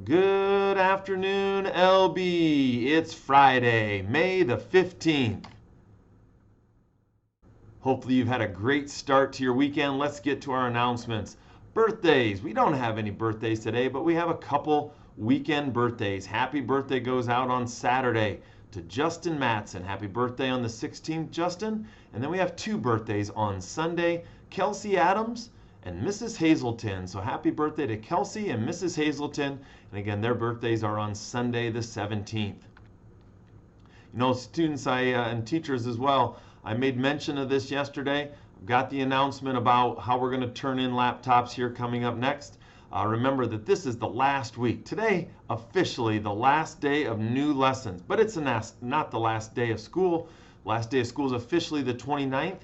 Good afternoon, LB. It's Friday, May the 15th. Hopefully you've had a great start to your weekend. Let's get to our announcements. Birthdays. We don't have any birthdays today, but we have a couple weekend birthdays. Happy birthday goes out on Saturday to Justin Matson. Happy birthday on the 16th, Justin. And then we have two birthdays on Sunday, Kelsey Adams and Mrs. Hazelton. So happy birthday to Kelsey and Mrs. Hazelton. And again, their birthdays are on Sunday the 17th. You know, students and teachers as well, I made mention of this yesterday. I've got the announcement about how we're going to turn in laptops here coming up next. Remember that this is the last week. Today, officially the last day of new lessons, but it's not the last day of school. Last day of school is officially the 29th.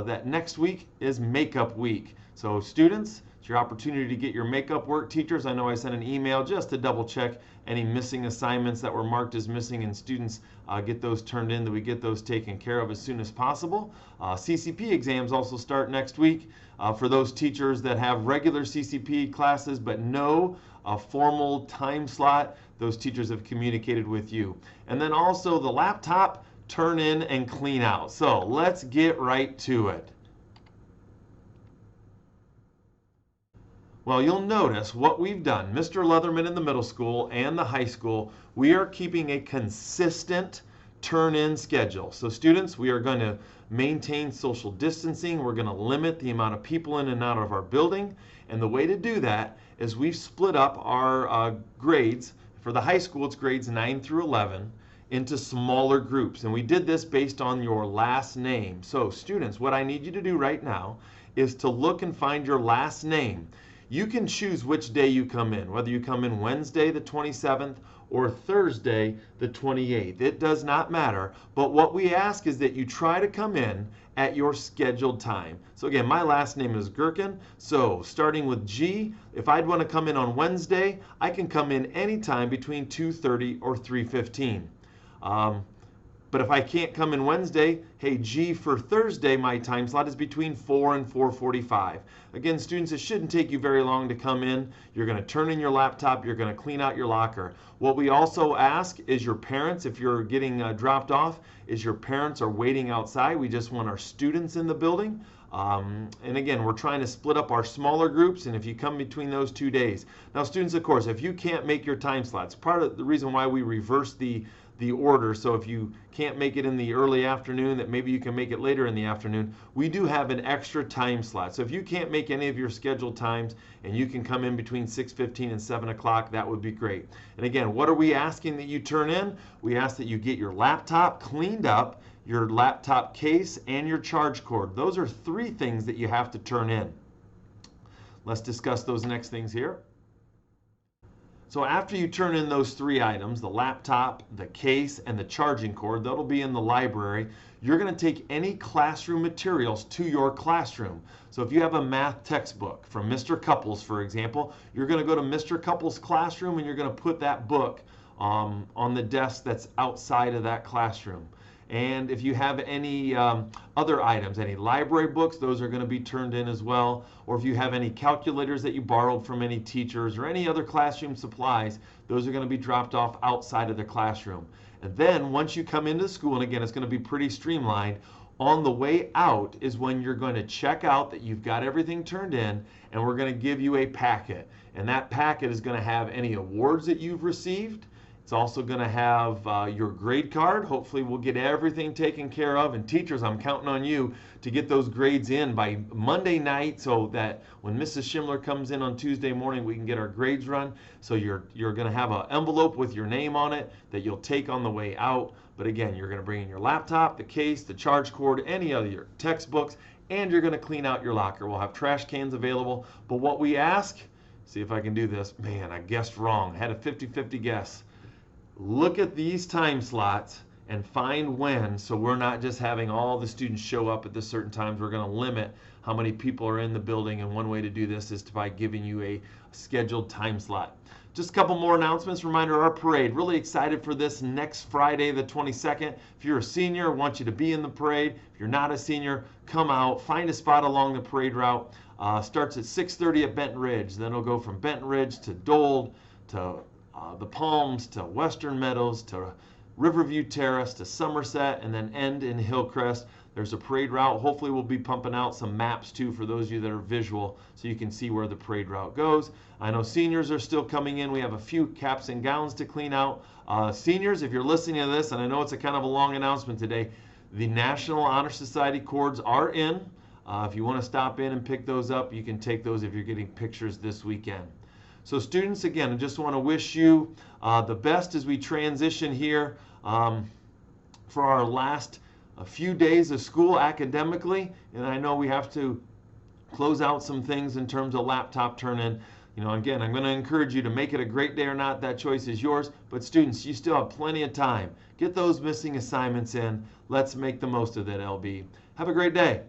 That next week is makeup week. So students, it's your opportunity to get your makeup work. Teachers, I know I sent an email just to double check any missing assignments that were marked as missing, and students get those turned in, that we get those taken care of as soon as possible. CCP exams also start next week for those teachers that have regular CCP classes but no formal time slot. Those teachers have communicated with you. And then also the laptop turn in and clean out. So let's get right to it. Well, you'll notice what we've done, Mr. Leatherman in the middle school and the high school, we are keeping a consistent turn-in schedule. So students, we are going to maintain social distancing. We're going to limit the amount of people in and out of our building. And the way to do that is we've split up our grades. For the high school, it's grades 9 through 11 into smaller groups. And we did this based on your last name. So students, what I need you to do right now is to look and find your last name. You can choose which day you come in, whether you come in Wednesday the 27th or Thursday the 28th. It does not matter, but what we ask is that you try to come in at your scheduled time. So again, my last name is Gherkin, so starting with G, if I'd want to come in on Wednesday, I can come in anytime between 2:30 or 3:15. But if I can't come in Wednesday, hey, G for Thursday, my time slot is between 4 and 4:45. Again, students, it shouldn't take you very long to come in. You're going to turn in your laptop. You're going to clean out your locker. What we also ask is your parents, if you're getting dropped off, is your parents are waiting outside. We just want our students in the building. And again, we're trying to split up our smaller groups, and if you come between those 2 days. Now, students, of course, if you can't make your time slots, part of the reason why we reverse the order, so if you can't make it in the early afternoon, that maybe you can make it later in the afternoon, we do have an extra time slot. So if you can't make any of your scheduled times and you can come in between 6:15 and 7 o'clock, that would be great. And again, what are we asking that you turn in? We ask that you get your laptop cleaned up, your laptop case, and your charge cord. Those are 3 things that you have to turn in. Let's discuss those next things here. So after you turn in those 3 items, the laptop, the case, and the charging cord, that'll be in the library, you're going to take any classroom materials to your classroom. So if you have a math textbook from Mr. Couples, for example, you're going to go to Mr. Couples' classroom and you're going to put that book on the desk that's outside of that classroom. And if you have any other items, any library books, those are going to be turned in as well. Or if you have any calculators that you borrowed from any teachers or any other classroom supplies, those are going to be dropped off outside of the classroom. And then once you come into school, and again, it's going to be pretty streamlined, on the way out is when you're going to check out that you've got everything turned in, and we're going to give you a packet. And that packet is going to have any awards that you've received. It's also going to have your grade card. Hopefully we'll get everything taken care of. And teachers, I'm counting on you to get those grades in by Monday night so that when Mrs. Schimler comes in on Tuesday morning, we can get our grades run. So you're going to have an envelope with your name on it that you'll take on the way out. But again, you're going to bring in your laptop, the case, the charge cord, any of your textbooks, and you're going to clean out your locker. We'll have trash cans available. But what we ask, see if I can do this. Man, I guessed wrong. I had a 50-50 guess. Look at these time slots and find when, so we're not just having all the students show up at the certain times. We're going to limit how many people are in the building, and one way to do this is by giving you a scheduled time slot. Just a couple more announcements. Reminder, our parade. Really excited for this next Friday, the 22nd. If you're a senior, I want you to be in the parade. If you're not a senior, come out, find a spot along the parade route. Starts at 6:30 at Benton Ridge. Then it'll go from Benton Ridge to Dole, to the Palms to Western Meadows to Riverview Terrace to Somerset, and then end in Hillcrest. There's a parade route. Hopefully we'll be pumping out some maps too for those of you that are visual so you can see where the parade route goes. I know seniors are still coming in. We have a few caps and gowns to clean out. Seniors, if you're listening to this, and I know it's a kind of a long announcement today, the National Honor Society cords are in. If you want to stop in and pick those up, you can take those if you're getting pictures this weekend. So students, again, I just want to wish you the best as we transition here for our last few days of school academically. And I know we have to close out some things in terms of laptop turn-in. You know, again, I'm going to encourage you to make it a great day or not. That choice is yours. But students, you still have plenty of time. Get those missing assignments in. Let's make the most of that, LB. Have a great day.